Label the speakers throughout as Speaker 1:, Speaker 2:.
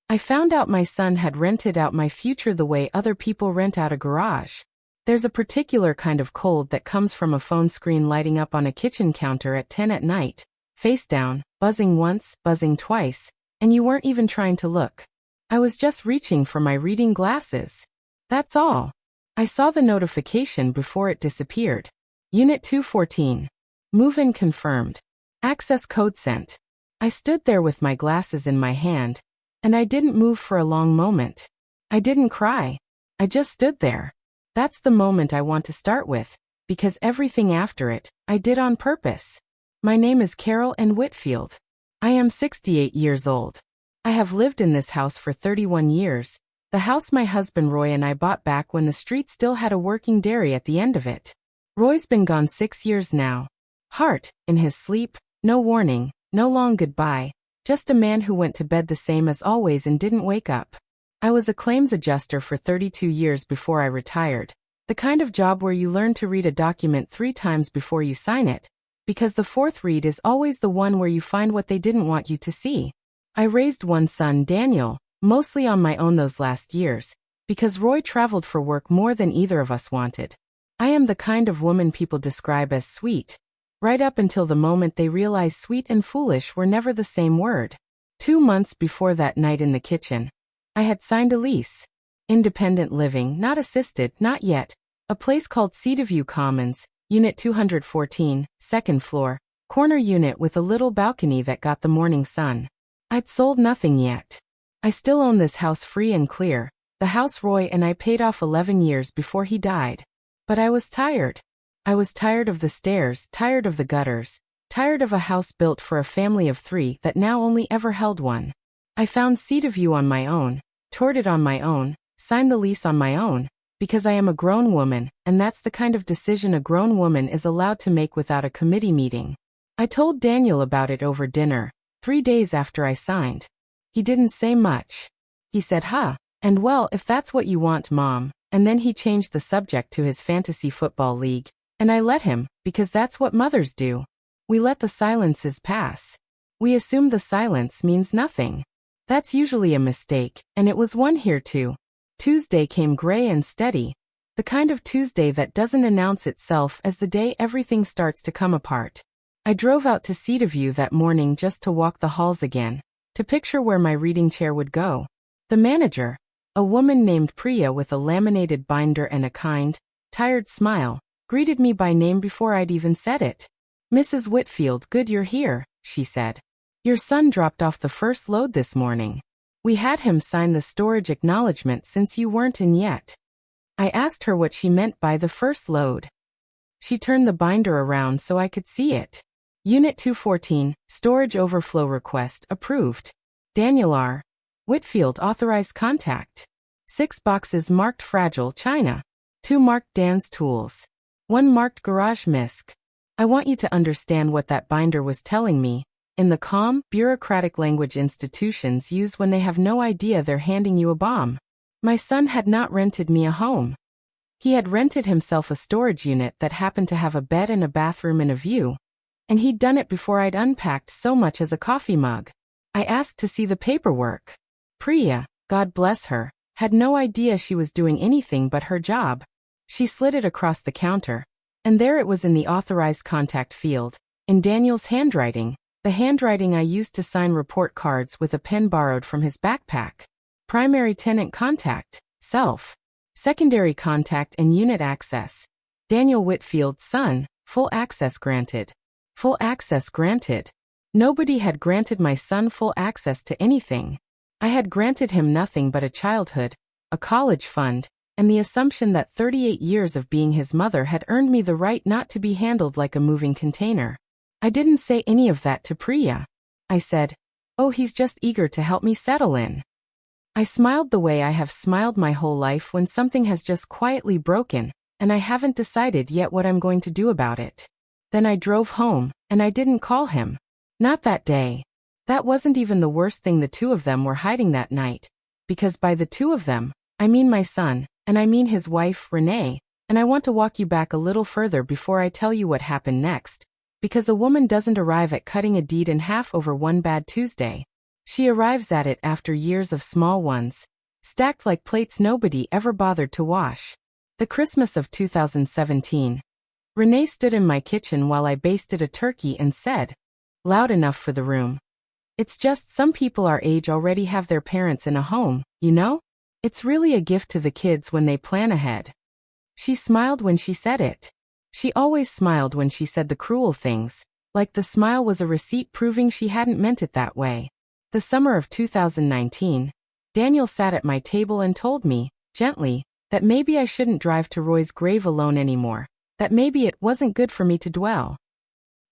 Speaker 1: I found out my son had rented out my future the way other people rent out a garage. There's a particular kind of cold that comes from a phone screen lighting up on a kitchen counter at 10 at night, face down, buzzing once, buzzing twice, and you weren't even trying to look. I was just reaching for my reading glasses. That's all. I saw the notification before it disappeared. Unit 214. Move-in confirmed. Access code sent. I stood there with my glasses in my hand, and I didn't move for a long moment. I didn't cry. I just stood there. That's the moment I want to start with, because everything after it, I did on purpose. My name is Carol Ann Whitfield. I am 68 years old. I have lived in this house for 31 years, the house my husband Roy and I bought back when the street still had a working dairy at the end of it. Roy's been gone 6 years now. Heart, in his sleep, no warning, no long goodbye, just a man who went to bed the same as always and didn't wake up. I was a claims adjuster for 32 years before I retired, the kind of job where you learn to read a document 3 times before you sign it, because the 4th read is always the one where you find what they didn't want you to see. I raised one son, Daniel, mostly on my own those last years, because Roy traveled for work more than either of us wanted. I am the kind of woman people describe as sweet, right up until the moment they realize sweet and foolish were never the same word. 2 months before that night in the kitchen, I had signed a lease. Independent living, not assisted, not yet. A place called Cedarview Commons, Unit 214, 2nd floor, corner unit with a little balcony that got the morning sun. I'd sold nothing yet. I still own this house free and clear, the house Roy and I paid off 11 years before he died. But I was tired. I was tired of the stairs, tired of the gutters, tired of a house built for a family of 3 that now only ever held one. I found Cedarview on my own, toured it on my own, signed the lease on my own, because I am a grown woman, and that's the kind of decision a grown woman is allowed to make without a committee meeting. I told Daniel about it over dinner, 3 days after I signed. He didn't say much. He said, and well, if that's what you want, Mom, and then he changed the subject to his fantasy football league, and I let him, because that's what mothers do. We let the silences pass. We assume the silence means nothing. That's usually a mistake, and it was one here too. Tuesday came gray and steady, the kind of Tuesday that doesn't announce itself as the day everything starts to come apart. I drove out to Cedarview that morning just to walk the halls again, to picture where my reading chair would go. The manager, a woman named Priya with a laminated binder and a kind, tired smile, greeted me by name before I'd even said it. "Mrs. Whitfield, good you're here," she said. "Your son dropped off the first load this morning. We had him sign the storage acknowledgement since you weren't in yet." I asked her what she meant by the first load. She turned the binder around so I could see it. Unit 214, storage overflow request approved. Daniel R. Whitfield authorized contact. 6 boxes marked fragile china. 2 marked Dan's tools. 1 marked garage misc. I want you to understand what that binder was telling me, in the calm, bureaucratic language institutions use when they have no idea they're handing you a bomb. My son had not rented me a home. He had rented himself a storage unit that happened to have a bed and a bathroom and a view. And he'd done it before I'd unpacked so much as a coffee mug. I asked to see the paperwork. Priya, God bless her, had no idea she was doing anything but her job. She slid it across the counter, and there it was in the authorized contact field, in Daniel's handwriting, the handwriting I used to sign report cards with a pen borrowed from his backpack. Primary tenant contact, self. Secondary contact and unit access. Daniel Whitfield, son, full access granted. Full access granted. Nobody had granted my son full access to anything. I had granted him nothing but a childhood, a college fund, and the assumption that 38 years of being his mother had earned me the right not to be handled like a moving container. I didn't say any of that to Priya. I said, "Oh, he's just eager to help me settle in." I smiled the way I have smiled my whole life when something has just quietly broken, and I haven't decided yet what I'm going to do about it. Then I drove home, and I didn't call him. Not that day. That wasn't even the worst thing the 2 of them were hiding that night. Because by the 2 of them, I mean my son, and I mean his wife, Renee, and I want to walk you back a little further before I tell you what happened next. Because a woman doesn't arrive at cutting a deed in half over one bad Tuesday. She arrives at it after years of small ones, stacked like plates nobody ever bothered to wash. The Christmas of 2017. Renee stood in my kitchen while I basted a turkey and said, loud enough for the room, "It's just some people our age already have their parents in a home, you know? It's really a gift to the kids when they plan ahead." She smiled when she said it. She always smiled when she said the cruel things, like the smile was a receipt proving she hadn't meant it that way. The summer of 2019, Daniel sat at my table and told me, gently, that maybe I shouldn't drive to Roy's grave alone anymore, that maybe it wasn't good for me to dwell.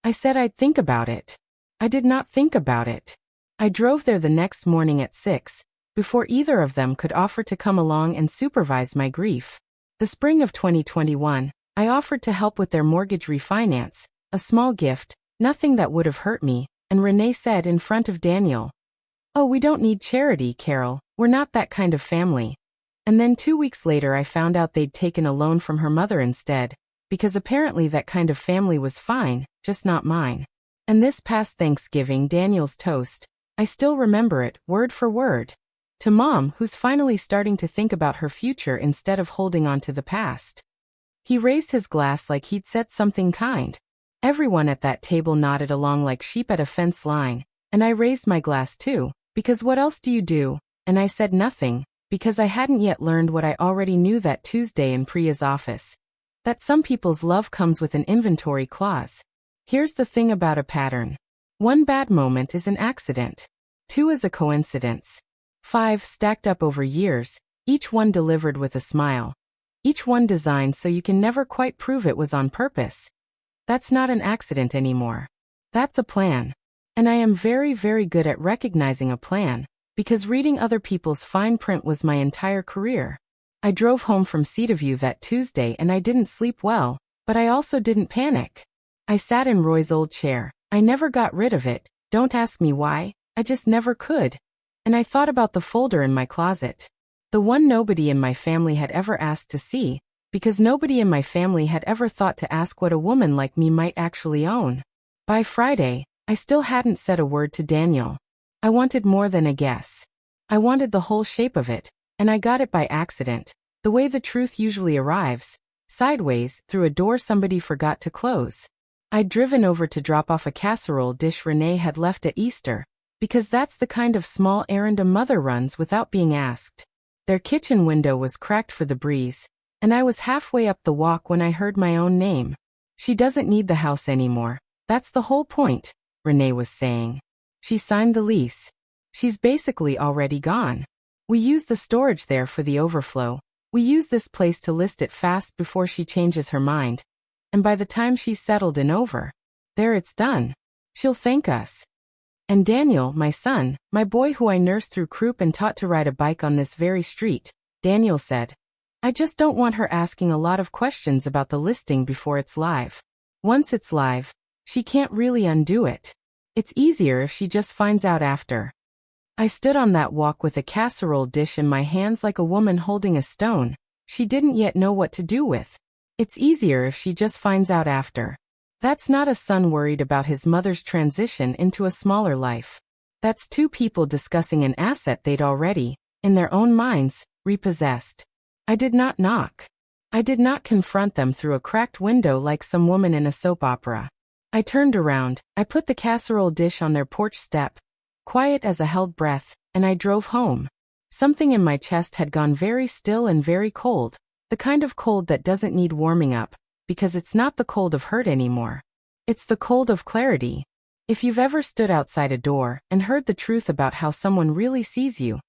Speaker 1: I said I'd think about it. I did not think about it. I drove there the next morning at 6, before either of them could offer to come along and supervise my grief. The spring of 2021, I offered to help with their mortgage refinance, a small gift, nothing that would have hurt me, and Renee said in front of Daniel, "Oh, we don't need charity, Carol, we're not that kind of family." And then 2 weeks later I found out they'd taken a loan from her mother instead, because apparently that kind of family was fine, just not mine. And this past Thanksgiving, Daniel's toast, I still remember it, word for word. To Mom, who's finally starting to think about her future instead of holding on to the past. He raised his glass like he'd said something kind. Everyone at that table nodded along like sheep at a fence line, and I raised my glass too, because what else do you do? And I said nothing, because I hadn't yet learned what I already knew that Tuesday in Priya's office. That some people's love comes with an inventory clause. Here's the thing about a pattern. 1 bad moment is an accident. 2 is a coincidence. 5 stacked up over years, each one delivered with a smile. Each one designed so you can never quite prove it was on purpose. That's not an accident anymore. That's a plan. And I am very, very good at recognizing a plan, because reading other people's fine print was my entire career. I drove home from Cedarview that Tuesday and I didn't sleep well, but I also didn't panic. I sat in Roy's old chair. I never got rid of it, don't ask me why, I just never could. And I thought about the folder in my closet. The one nobody in my family had ever asked to see, because nobody in my family had ever thought to ask what a woman like me might actually own. By Friday, I still hadn't said a word to Daniel. I wanted more than a guess. I wanted the whole shape of it, and I got it by accident, the way the truth usually arrives, sideways, through a door somebody forgot to close. I'd driven over to drop off a casserole dish Renee had left at Easter, because that's the kind of small errand a mother runs without being asked. Their kitchen window was cracked for the breeze, and I was halfway up the walk when I heard my own name. "She doesn't need the house anymore. That's the whole point," Renee was saying. "She signed the lease. She's basically already gone. We use the storage there for the overflow. We use this place to list it fast before she changes her mind. And by the time she's settled and over, there it's done. She'll thank us." And Daniel, my son, my boy who I nursed through croup and taught to ride a bike on this very street, Daniel said, "I just don't want her asking a lot of questions about the listing before it's live. Once it's live, she can't really undo it. It's easier if she just finds out after." I stood on that walk with a casserole dish in my hands like a woman holding a stone she didn't yet know what to do with. It's easier if she just finds out after. That's not a son worried about his mother's transition into a smaller life. That's 2 people discussing an asset they'd already, in their own minds, repossessed. I did not knock. I did not confront them through a cracked window like some woman in a soap opera. I turned around, I put the casserole dish on their porch step, quiet as a held breath, and I drove home. Something in my chest had gone very still and very cold, the kind of cold that doesn't need warming up, because it's not the cold of hurt anymore. It's the cold of clarity. If you've ever stood outside a door and heard the truth about how someone really sees you,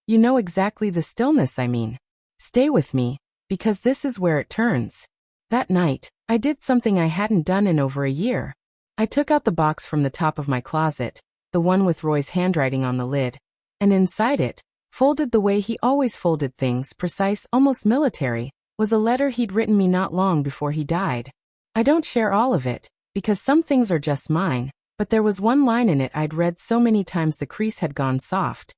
Speaker 1: you know exactly the stillness I mean. Stay with me, because this is where it turns. That night, I did something I hadn't done in over a year. I took out the box from the top of my closet, the one with Roy's handwriting on the lid, and inside it, folded the way he always folded things, precise, almost military, was a letter he'd written me not long before he died. I don't share all of it, because some things are just mine, but there was one line in it I'd read so many times the crease had gone soft.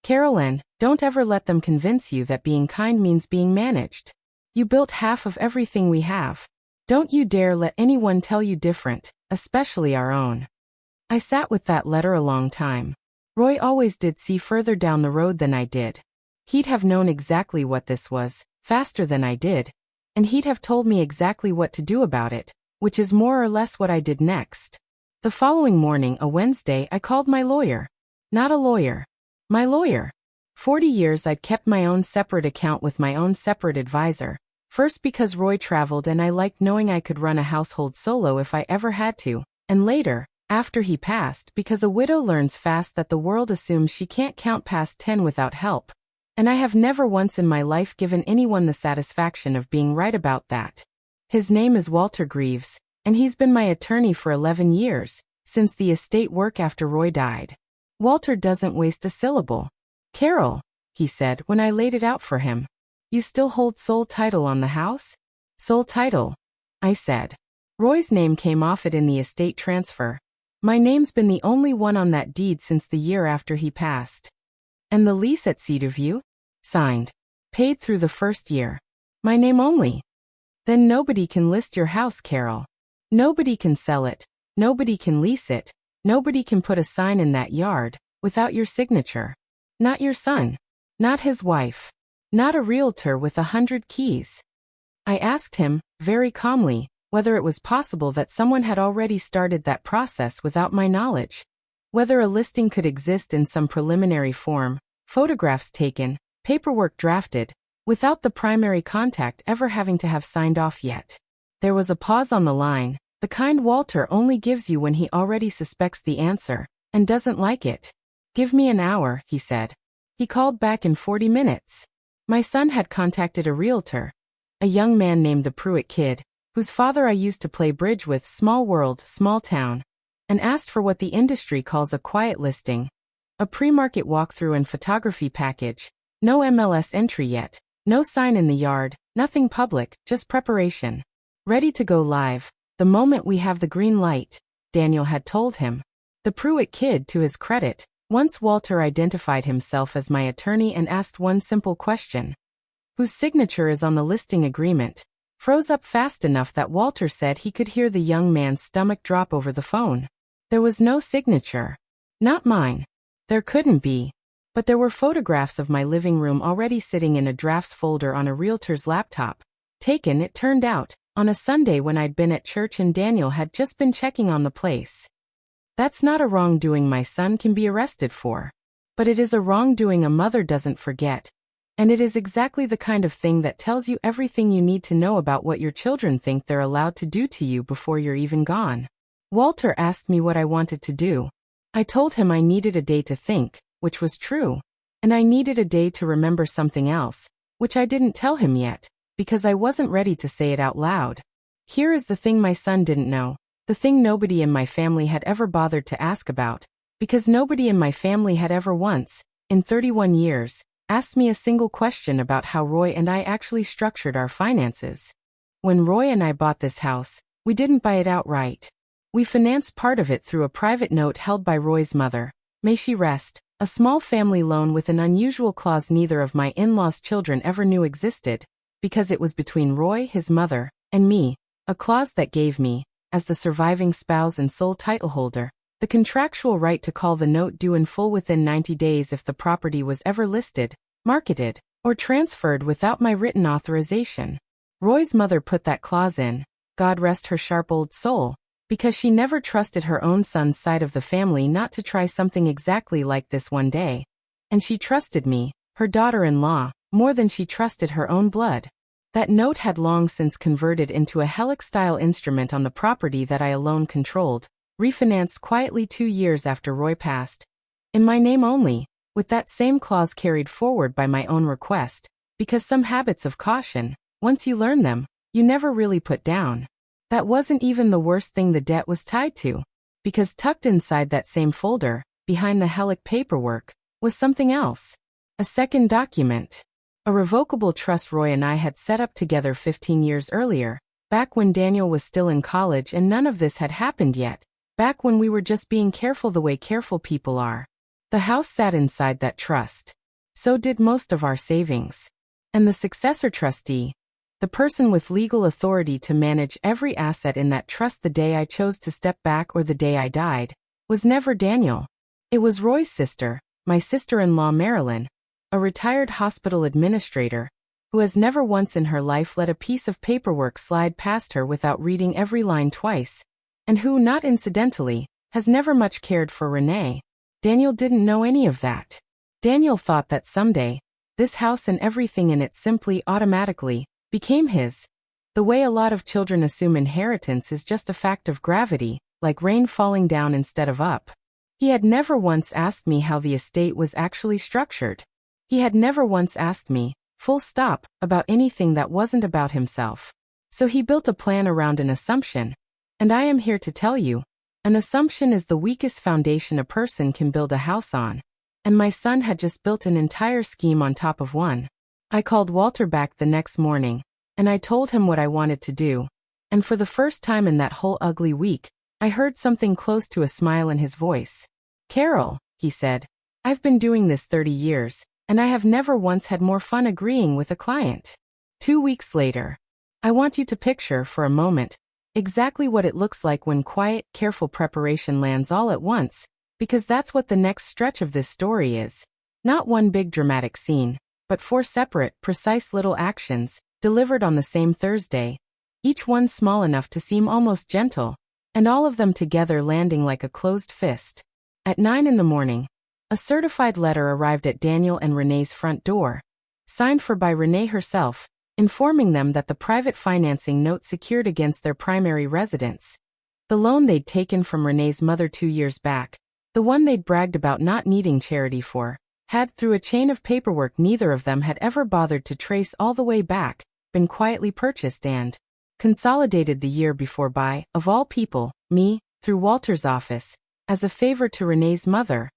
Speaker 1: "Carol Ann, don't ever let them convince you that being kind means being managed. You built half of everything we have. Don't you dare let anyone tell you different, especially our own." I sat with that letter a long time. Roy always did see further down the road than I did. He'd have known exactly what this was, faster than I did. And he'd have told me exactly what to do about it, which is more or less what I did next. The following morning, a Wednesday, I called my lawyer. Not a lawyer. My lawyer. 40 years I'd kept my own separate account with my own separate advisor. First because Roy traveled and I liked knowing I could run a household solo if I ever had to. And later, after he passed, because a widow learns fast that the world assumes she can't count past 10 without help. And I have never once in my life given anyone the satisfaction of being right about that. His name is Walter Greaves, and he's been my attorney for 11 years, since the estate work after Roy died. Walter doesn't waste a syllable. Carol, he said when I laid it out for him. You still hold sole title on the house? Sole title, I said. Roy's name came off it in the estate transfer. My name's been the only one on that deed since the year after he passed. And the lease at Cedarview? Signed. Paid through the first year. My name only. Then nobody can list your house, Carol. Nobody can sell it. Nobody can lease it. Nobody can put a sign in that yard without your signature. Not your son. Not his wife. Not a realtor with 100 keys. I asked him, very calmly, whether it was possible that someone had already started that process without my knowledge. Whether a listing could exist in some preliminary form, photographs taken, paperwork drafted, without the primary contact ever having to have signed off yet. There was a pause on the line, the kind Walter only gives you when he already suspects the answer, and doesn't like it. Give me an hour, he said. He called back in 40 minutes. My son had contacted a realtor, a young man named the Pruitt Kid, whose father I used to play bridge with, small world, small town, and asked for what the industry calls a quiet listing, a pre-market walkthrough and photography package, no MLS entry yet, no sign in the yard, nothing public, just preparation. Ready to go live, the moment we have the green light, Daniel had told him. The Pruitt Kid, to his credit, once Walter identified himself as my attorney and asked one simple question. Whose signature is on the listing agreement? Froze up fast enough that Walter said he could hear the young man's stomach drop over the phone. There was no signature. Not mine. There couldn't be. But there were photographs of my living room already sitting in a drafts folder on a realtor's laptop. Taken, it turned out, on a Sunday when I'd been at church and Daniel had just been checking on the place. That's not a wrongdoing my son can be arrested for. But it is a wrongdoing a mother doesn't forget. And it is exactly the kind of thing that tells you everything you need to know about what your children think they're allowed to do to you before you're even gone. Walter asked me what I wanted to do. I told him I needed a day to think, which was true. And I needed a day to remember something else, which I didn't tell him yet, because I wasn't ready to say it out loud. Here is the thing my son didn't know, the thing nobody in my family had ever bothered to ask about, because nobody in my family had ever once, in 31 years, asked me a single question about how Roy and I actually structured our finances. When Roy and I bought this house, we didn't buy it outright. We financed part of it through a private note held by Roy's mother, may she rest, a small family loan with an unusual clause neither of my in-laws' children ever knew existed, because it was between Roy, his mother, and me, a clause that gave me, as the surviving spouse and sole title holder, the contractual right to call the note due in full within 90 days if the property was ever listed, marketed, or transferred without my written authorization. Roy's mother put that clause in, God rest her sharp old soul, because she never trusted her own son's side of the family not to try something exactly like this one day. And she trusted me, her daughter-in-law, more than she trusted her own blood. That note had long since converted into a HELOC-style instrument on the property that I alone controlled, refinanced quietly 2 years after Roy passed. In my name only, with that same clause carried forward by my own request, because some habits of caution, once you learn them, you never really put down. That wasn't even the worst thing the debt was tied to, because tucked inside that same folder, behind the HELOC paperwork, was something else. A second document. A revocable trust Roy and I had set up together 15 years earlier, back when Daniel was still in college and none of this had happened yet, back when we were just being careful the way careful people are. The house sat inside that trust. So did most of our savings. And the successor trustee, the person with legal authority to manage every asset in that trust the day I chose to step back or the day I died, was never Daniel. It was Roy's sister, my sister-in-law Marilyn, a retired hospital administrator, who has never once in her life let a piece of paperwork slide past her without reading every line twice, and who, not incidentally, has never much cared for Renee. Daniel didn't know any of that. Daniel thought that someday, this house and everything in it simply automatically became his. The way a lot of children assume inheritance is just a fact of gravity, like rain falling down instead of up. He had never once asked me how the estate was actually structured. He had never once asked me, full stop, about anything that wasn't about himself. So he built a plan around an assumption. And I am here to tell you, an assumption is the weakest foundation a person can build a house on. And my son had just built an entire scheme on top of one. I called Walter back the next morning, and I told him what I wanted to do. And for the first time in that whole ugly week, I heard something close to a smile in his voice. "Carol," he said, "I've been doing this 30 years, and I have never once had more fun agreeing with a client." 2 weeks later. I want you to picture, for a moment, exactly what it looks like when quiet, careful preparation lands all at once, because that's what the next stretch of this story is. Not one big dramatic scene, but 4 separate, precise little actions, delivered on the same Thursday, each one small enough to seem almost gentle, and all of them together landing like a closed fist. At 9 in the morning, a certified letter arrived at Daniel and Renee's front door, signed for by Renee herself, informing them that the private financing note secured against their primary residence, the loan they'd taken from Renee's mother 2 years back, the one they'd bragged about not needing charity for, had, through a chain of paperwork neither of them had ever bothered to trace all the way back, been quietly purchased and consolidated the year before by, of all people, me, through Walter's office, as a favor to Renee's mother,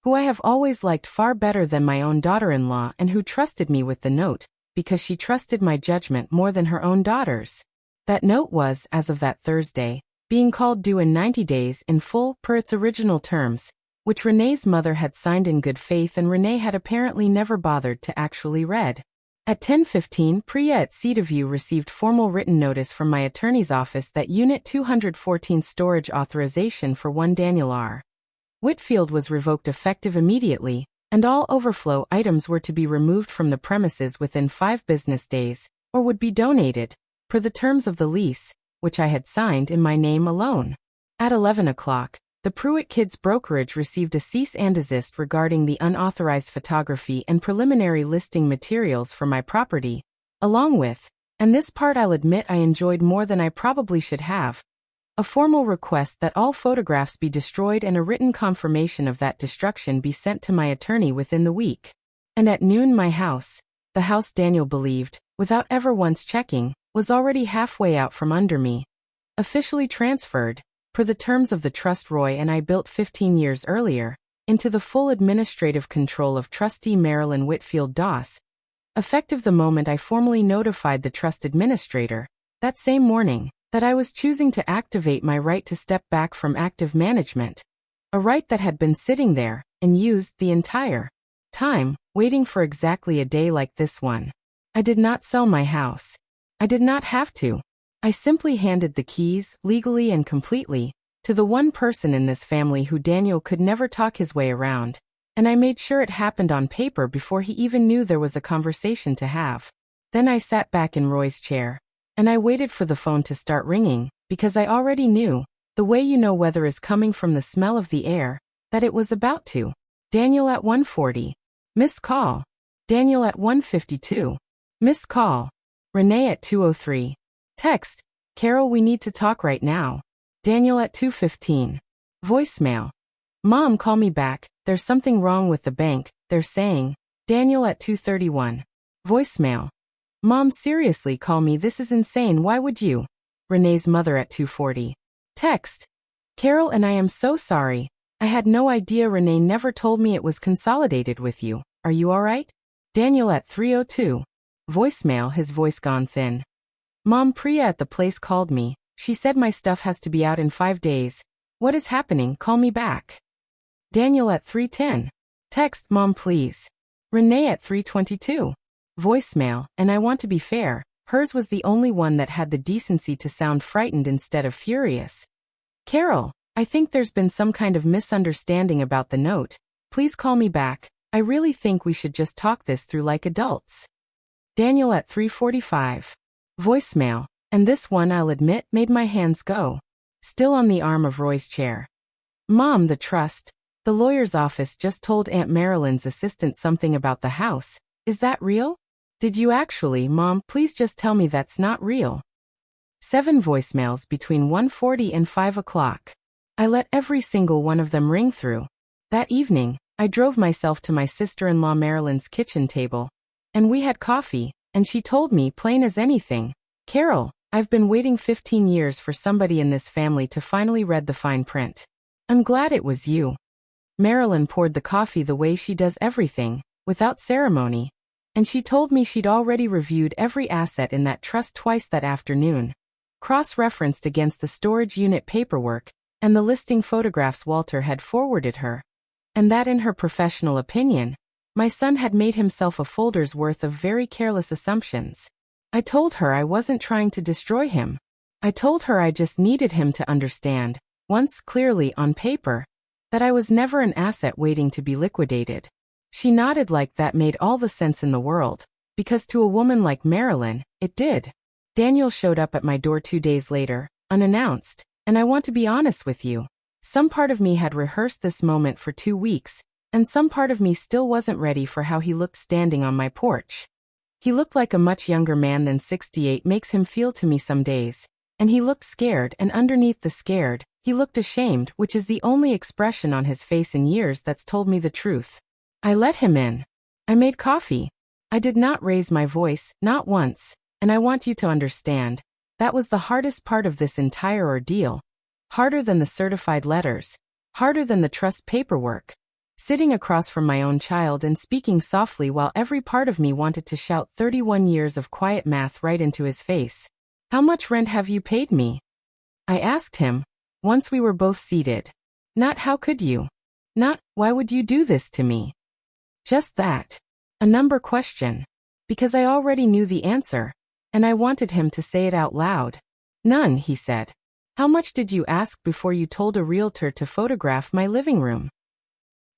Speaker 1: who I have always liked far better than my own daughter-in-law and who trusted me with the note, because she trusted my judgment more than her own daughter's. That note was, as of that Thursday, being called due in 90 days in full per its original terms, which Renee's mother had signed in good faith and Renee had apparently never bothered to actually read. At 10:15, Priya at Cedarview received formal written notice from my attorney's office that Unit 214 storage authorization for one Daniel R. Whitfield was revoked effective immediately, and all overflow items were to be removed from the premises within 5 business days, or would be donated, per the terms of the lease, which I had signed in my name alone. At 11 o'clock, the Pruitt Kids brokerage received a cease and desist regarding the unauthorized photography and preliminary listing materials for my property, along with, and this part I'll admit I enjoyed more than I probably should have, a formal request that all photographs be destroyed and a written confirmation of that destruction be sent to my attorney within the week. And at noon my house, the house Daniel believed, without ever once checking, was already halfway out from under me. Officially transferred, per the terms of the trust Roy and I built 15 years earlier, into the full administrative control of trustee Marilyn Whitfield Doss, effective the moment I formally notified the trust administrator, that same morning, that I was choosing to activate my right to step back from active management, a right that had been sitting there, and used the entire time, waiting for exactly a day like this one. I did not sell my house. I did not have to. I simply handed the keys, legally and completely, to the one person in this family who Daniel could never talk his way around, and I made sure it happened on paper before he even knew there was a conversation to have. Then I sat back in Roy's chair, and I waited for the phone to start ringing, because I already knew, the way you know weather is coming from the smell of the air, that it was about to. Daniel at 1:40. Missed call. Daniel at 1:52. Missed call. Renee at 2:03. Text, "Carol, we need to talk right now." Daniel at 2:15. Voicemail. "Mom, call me back, there's something wrong with the bank, they're saying." Daniel at 2:31. Voicemail. "Mom, seriously, call me, this is insane, why would you?" Renee's mother at 2:40. Text, "Carol, and I am so sorry, I had no idea, Renee never told me it was consolidated with you, are you alright?" Daniel at 3:02. Voicemail, his voice gone thin. "Mom, Priya at the place called me, she said my stuff has to be out in 5 days. What is happening, call me back." Daniel at 3:10. Text, "Mom, please." Renee at 3:22. Voicemail, and I want to be fair, hers was the only one that had the decency to sound frightened instead of furious. "Carol, I think there's been some kind of misunderstanding about the note. Please call me back. I really think we should just talk this through like adults. Daniel at 3:45. Voicemail. And this one, I'll admit, made my hands go. Still on the arm of Roy's chair. Mom, the trust. The lawyer's office just told Aunt Marilyn's assistant something about the house. Is that real? Did you actually, Mom? Please just tell me that's not real. 7 voicemails between 1:40 and 5 o'clock. I let every single one of them ring through. That evening, I drove myself to my sister-in-law Marilyn's kitchen table. And we had coffee, and she told me plain as anything, Carol, I've been waiting 15 years for somebody in this family to finally read the fine print. I'm glad it was you. Marilyn poured the coffee the way she does everything, without ceremony. And she told me she'd already reviewed every asset in that trust twice that afternoon, cross-referenced against the storage unit paperwork and the listing photographs Walter had forwarded her. And that in her professional opinion, my son had made himself a folder's worth of very careless assumptions. I told her I wasn't trying to destroy him. I told her I just needed him to understand, once clearly on paper, that I was never an asset waiting to be liquidated. She nodded like that made all the sense in the world, because to a woman like Marilyn, it did. Daniel showed up at my door 2 days later, unannounced, and I want to be honest with you. Some part of me had rehearsed this moment for 2 weeks, and some part of me still wasn't ready for how he looked standing on my porch. He looked like a much younger man than 68 makes him feel to me some days, and he looked scared, and underneath the scared, he looked ashamed, which is the only expression on his face in years that's told me the truth. I let him in. I made coffee. I did not raise my voice, not once, and I want you to understand, that was the hardest part of this entire ordeal. Harder than the certified letters. Harder than the trust paperwork. Sitting across from my own child and speaking softly while every part of me wanted to shout 31 years of quiet math right into his face. How much rent have you paid me? I asked him, once we were both seated. Not how could you? Not, why would you do this to me? Just that. A number question. Because I already knew the answer, and I wanted him to say it out loud. None, he said. How much did you ask before you told a realtor to photograph my living room?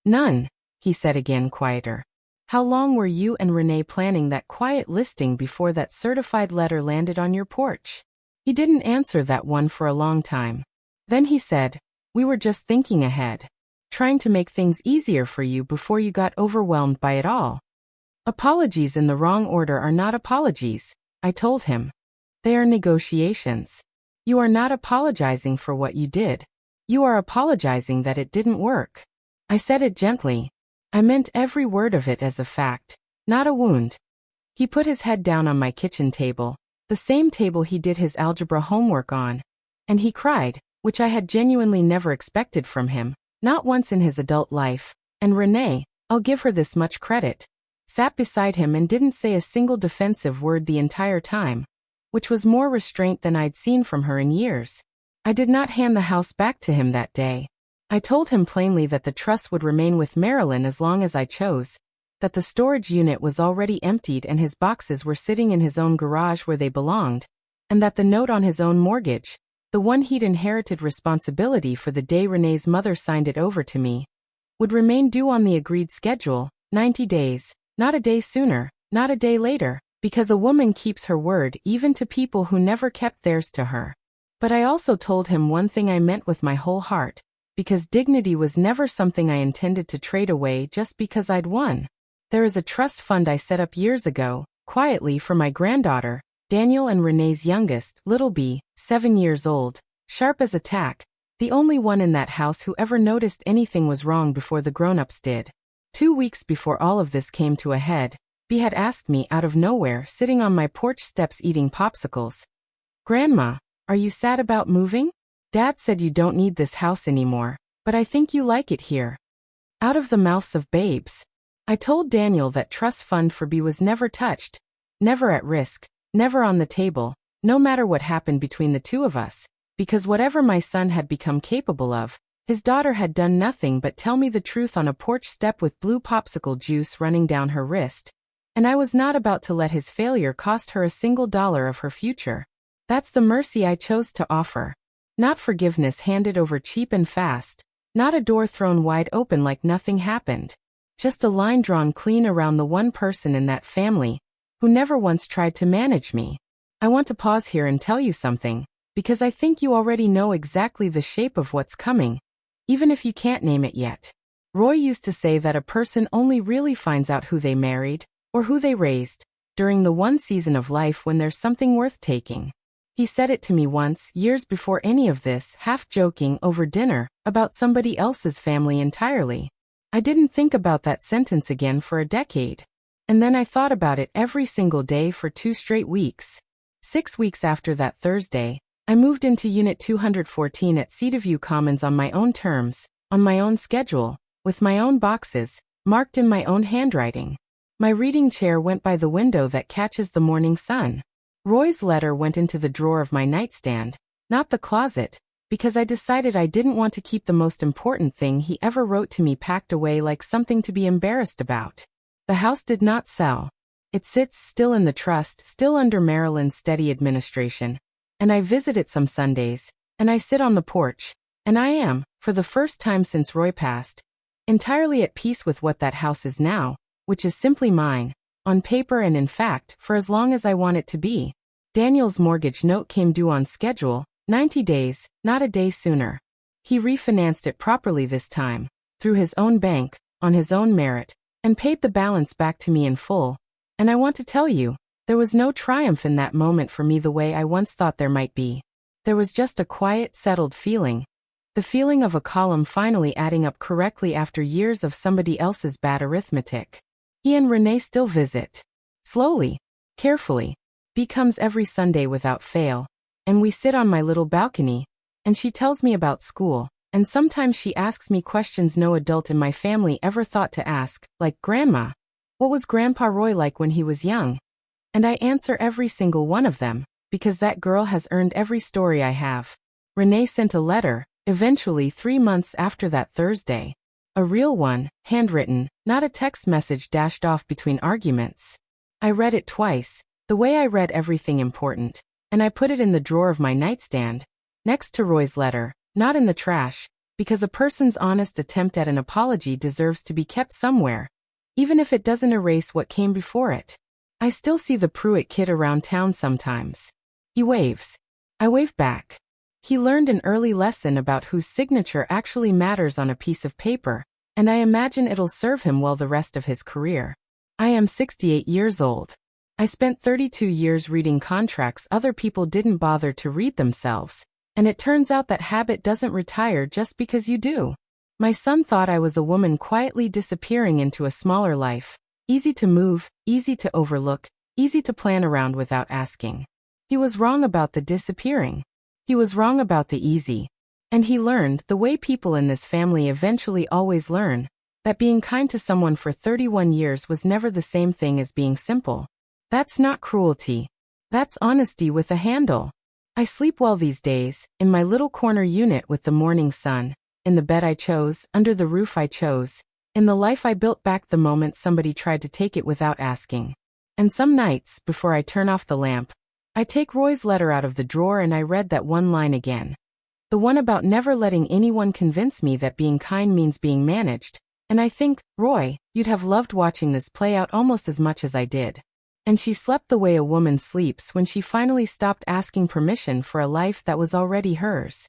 Speaker 1: None, he said again quieter. How long were you and Renee planning that quiet listing before that certified letter landed on your porch? He didn't answer that one for a long time. Then he said, we were just thinking ahead. Trying to make things easier for you before you got overwhelmed by it all. Apologies in the wrong order are not apologies, I told him. They are negotiations. You are not apologizing for what you did. You are apologizing that it didn't work. I said it gently. I meant every word of it as a fact, not a wound. He put his head down on my kitchen table, the same table he did his algebra homework on, and he cried, which I had genuinely never expected from him. Not once in his adult life, and Renee, I'll give her this much credit, sat beside him and didn't say a single defensive word the entire time, which was more restraint than I'd seen from her in years. I did not hand the house back to him that day. I told him plainly that the trust would remain with Marilyn as long as I chose, that the storage unit was already emptied and his boxes were sitting in his own garage where they belonged, and that the note on his own mortgage, the one he'd inherited responsibility for the day Renee's mother signed it over to me, would remain due on the agreed schedule, 90 days, not a day sooner, not a day later, because a woman keeps her word even to people who never kept theirs to her. But I also told him one thing I meant with my whole heart, because dignity was never something I intended to trade away just because I'd won. There is a trust fund I set up years ago, quietly for my granddaughter, Daniel and Renee's youngest, little B, 7 years old, sharp as a tack, the only one in that house who ever noticed anything was wrong before the grown-ups did. 2 weeks before all of this came to a head, B had asked me out of nowhere, sitting on my porch steps eating popsicles. Grandma, are you sad about moving? Dad said you don't need this house anymore, but I think you like it here. Out of the mouths of babes. I told Daniel that trust fund for B was never touched, never at risk, never on the table, no matter what happened between the two of us, because whatever my son had become capable of, his daughter had done nothing but tell me the truth on a porch step with blue popsicle juice running down her wrist, and I was not about to let his failure cost her a single dollar of her future. That's the mercy I chose to offer. Not forgiveness handed over cheap and fast. Not a door thrown wide open like nothing happened. Just a line drawn clean around the one person in that family who never once tried to manage me. I want to pause here and tell you something, because I think you already know exactly the shape of what's coming, even if you can't name it yet. Roy used to say that a person only really finds out who they married, or who they raised, during the one season of life when there's something worth taking. He said it to me once, years before any of this, half joking over dinner, about somebody else's family entirely. I didn't think about that sentence again for a decade. And then I thought about it every single day for 2 straight weeks. 6 weeks after that Thursday, I moved into Unit 214 at Cedarview Commons on my own terms, on my own schedule, with my own boxes, marked in my own handwriting. My reading chair went by the window that catches the morning sun. Roy's letter went into the drawer of my nightstand, not the closet, because I decided I didn't want to keep the most important thing he ever wrote to me packed away like something to be embarrassed about. The house did not sell. It sits still in the trust, still under Maryland's steady administration. And I visit it some Sundays, and I sit on the porch, and I am, for the first time since Roy passed, entirely at peace with what that house is now, which is simply mine, on paper and in fact, for as long as I want it to be. Daniel's mortgage note came due on schedule, 90 days, not a day sooner. He refinanced it properly this time, through his own bank, on his own merit, and paid the balance back to me in full. And I want to tell you, there was no triumph in that moment for me the way I once thought there might be. There was just a quiet, settled feeling. The feeling of a column finally adding up correctly after years of somebody else's bad arithmetic. He and Renee still visit. Slowly, carefully. Comes every Sunday without fail. And we sit on my little balcony, and she tells me about school, and sometimes she asks me questions no adult in my family ever thought to ask, like, Grandma, what was Grandpa Roy like when he was young? And I answer every single one of them, because that girl has earned every story I have. Renee sent a letter, eventually 3 months after that Thursday. A real one, handwritten, not a text message dashed off between arguments. I read it twice, the way I read everything important, and I put it in the drawer of my nightstand, next to Roy's letter, not in the trash, because a person's honest attempt at an apology deserves to be kept somewhere, even if it doesn't erase what came before it. I still see the Pruitt kid around town sometimes. He waves. I wave back. He learned an early lesson about whose signature actually matters on a piece of paper, and I imagine it'll serve him well the rest of his career. I am 68 years old. I spent 32 years reading contracts other people didn't bother to read themselves, and it turns out that habit doesn't retire just because you do. My son thought I was a woman quietly disappearing into a smaller life, easy to move, easy to overlook, easy to plan around without asking. He was wrong about the disappearing. He was wrong about the easy. And he learned, the way people in this family eventually always learn, that being kind to someone for 31 years was never the same thing as being simple. That's not cruelty. That's honesty with a handle. I sleep well these days, in my little corner unit with the morning sun, in the bed I chose, under the roof I chose, in the life I built back the moment somebody tried to take it without asking. And some nights, before I turn off the lamp, I take Roy's letter out of the drawer and I read that one line again. The one about never letting anyone convince me that being kind means being managed. And I think, Roy, you'd have loved watching this play out almost as much as I did. And she slept the way a woman sleeps when she finally stopped asking permission for a life that was already hers.